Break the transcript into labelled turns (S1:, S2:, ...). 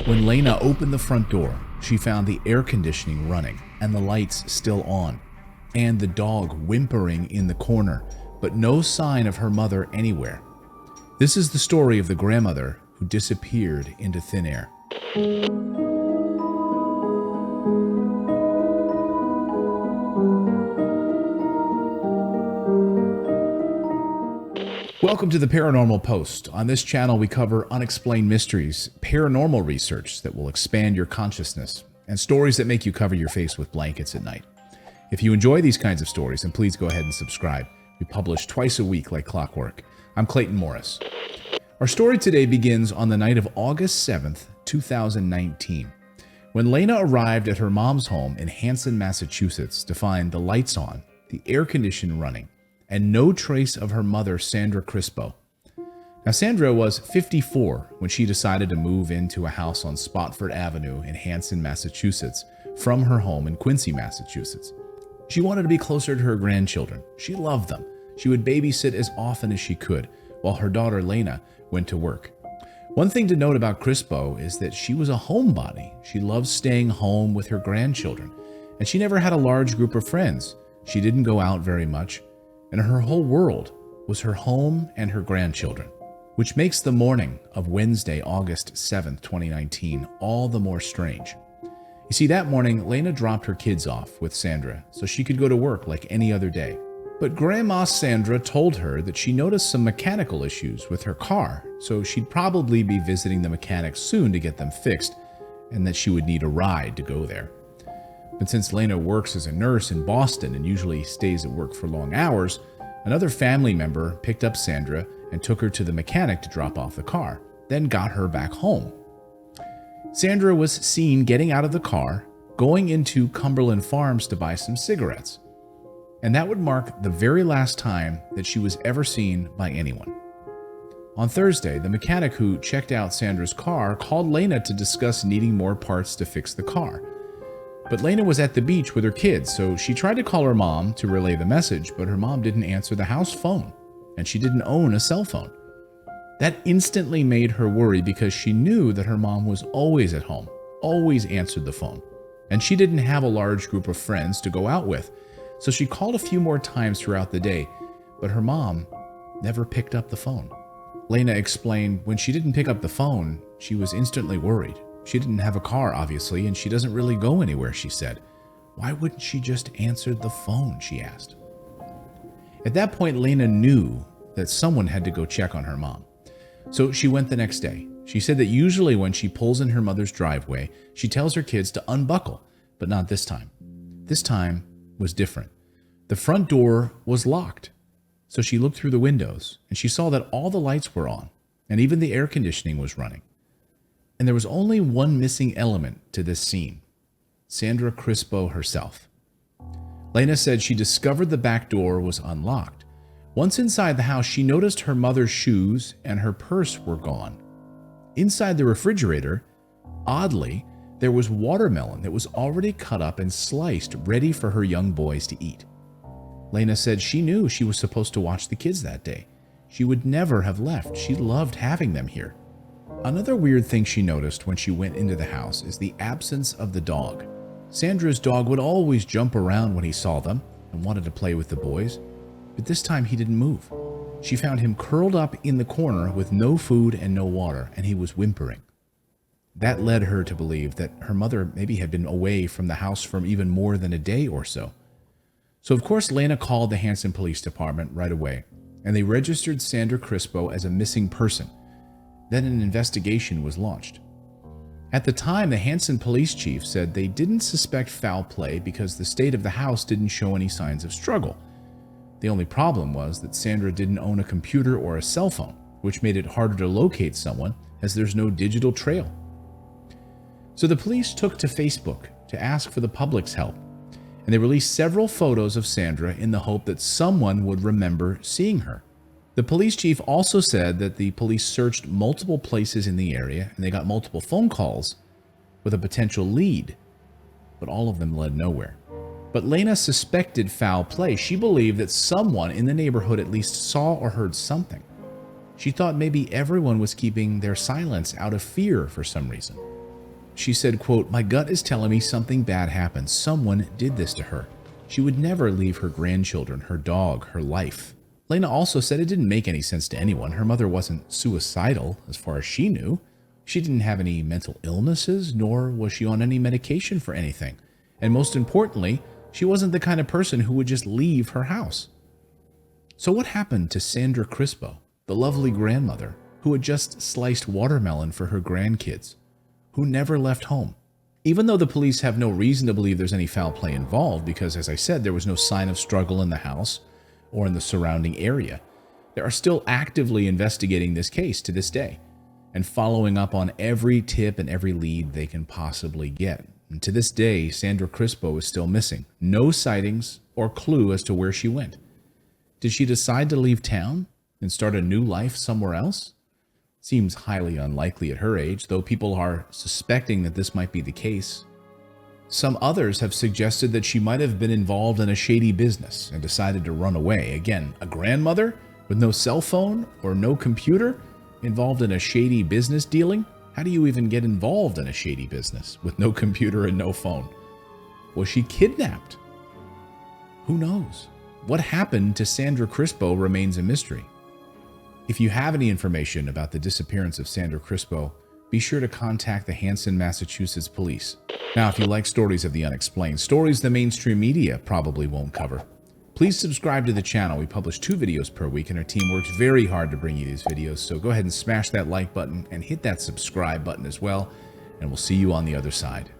S1: When Lena opened the front door, she found the air conditioning running and the lights still on, and the dog whimpering in the corner, but no sign of her mother anywhere. This is the story of the grandmother who disappeared into thin air. Welcome to the Paranormal Post. On this channel, we cover unexplained mysteries, paranormal research that will expand your consciousness, and stories that make you cover your face with blankets at night. If you enjoy these kinds of stories, then please go ahead and subscribe. We publish twice a week like clockwork. I'm Clayton Morris. Our story today begins on the night of August 7th, 2019, when Lena arrived at her mom's home in Hanson, Massachusetts to find the lights on, the air conditioner running, and no trace of her mother, Sandra Crispo. Now, Sandra was 54 when she decided to move into a house on Spofford Avenue in Hanson, Massachusetts, from her home in Quincy, Massachusetts. She wanted to be closer to her grandchildren. She loved them. She would babysit as often as she could, while her daughter, Lena, went to work. One thing to note about Crispo is that she was a homebody. She loved staying home with her grandchildren, and she never had a large group of friends. She didn't go out very much, and her whole world was her home and her grandchildren, which makes the morning of Wednesday, August 7th, 2019, all the more strange. You see, that morning, Lena dropped her kids off with Sandra so she could go to work like any other day. But Grandma Sandra told her that she noticed some mechanical issues with her car, so she'd probably be visiting the mechanic soon to get them fixed, and that she would need a ride to go there. But since Lena works as a nurse in Boston and usually stays at work for long hours, another family member picked up Sandra and took her to the mechanic to drop off the car, then got her back home. Sandra was seen getting out of the car, going into Cumberland Farms to buy some cigarettes. And that would mark the very last time that she was ever seen by anyone. On Thursday, the mechanic who checked out Sandra's car called Lena to discuss needing more parts to fix the car. But Lena was at the beach with her kids, so she tried to call her mom to relay the message, but her mom didn't answer the house phone, and she didn't own a cell phone. That instantly made her worry because she knew that her mom was always at home, always answered the phone, and she didn't have a large group of friends to go out with. So she called a few more times throughout the day, but her mom never picked up the phone. Lena explained when she didn't pick up the phone, she was instantly worried. She didn't have a car, obviously, and she doesn't really go anywhere, she said. Why wouldn't she just answer the phone, she asked. At that point, Lena knew that someone had to go check on her mom. So she went the next day. She said that usually when she pulls in her mother's driveway, she tells her kids to unbuckle, but not this time. This time was different. The front door was locked. So she looked through the windows and she saw that all the lights were on and even the air conditioning was running. And there was only one missing element to this scene: Sandra Crispo herself. Lena said she discovered the back door was unlocked. Once inside the house, she noticed her mother's shoes and her purse were gone. Inside the refrigerator, oddly, there was watermelon that was already cut up and sliced, ready for her young boys to eat. Lena said she knew she was supposed to watch the kids that day. She would never have left. She loved having them here. Another weird thing she noticed when she went into the house is the absence of the dog. Sandra's dog would always jump around when he saw them and wanted to play with the boys, but this time he didn't move. She found him curled up in the corner with no food and no water, and he was whimpering. That led her to believe that her mother maybe had been away from the house for even more than a day or so. So of course Lena called the Hanson Police Department right away, and they registered Sandra Crispo as a missing person. Then an investigation was launched. At the time, the Hanson police chief said they didn't suspect foul play because the state of the house didn't show any signs of struggle. The only problem was that Sandra didn't own a computer or a cell phone, which made it harder to locate someone as there's no digital trail. So the police took to Facebook to ask for the public's help, and they released several photos of Sandra in the hope that someone would remember seeing her. The police chief also said that the police searched multiple places in the area and they got multiple phone calls with a potential lead, but all of them led nowhere. But Lena suspected foul play. She believed that someone in the neighborhood at least saw or heard something. She thought maybe everyone was keeping their silence out of fear for some reason. She said, quote, "My gut is telling me something bad happened. Someone did this to her. She would never leave her grandchildren, her dog, her life." Lena also said it didn't make any sense to anyone. Her mother wasn't suicidal, as far as she knew. She didn't have any mental illnesses, nor was she on any medication for anything. And most importantly, she wasn't the kind of person who would just leave her house. So what happened to Sandra Crispo, the lovely grandmother who had just sliced watermelon for her grandkids, who never left home? Even though the police have no reason to believe there's any foul play involved, because as I said, there was no sign of struggle in the house or in the surrounding area, they are still actively investigating this case to this day and following up on every tip and every lead they can possibly get. And to this day, Sandra Crispo is still missing. No sightings or clue as to where she went. Did she decide to leave town and start a new life somewhere else? Seems highly unlikely at her age, though people are suspecting that this might be the case. Some others have suggested that she might have been involved in a shady business and decided to run away. Again, a grandmother with no cell phone or no computer involved in a shady business dealing? How do you even get involved in a shady business with no computer and no phone? Was she kidnapped? Who knows? What happened to Sandra Crispo remains a mystery. If you have any information about the disappearance of Sandra Crispo, be sure to contact the Hanson, Massachusetts police. Now, if you like stories of the unexplained, stories the mainstream media probably won't cover, please subscribe to the channel. We publish 2 videos per week, and our team works very hard to bring you these videos. So go ahead and smash that like button and hit that subscribe button as well, and we'll see you on the other side.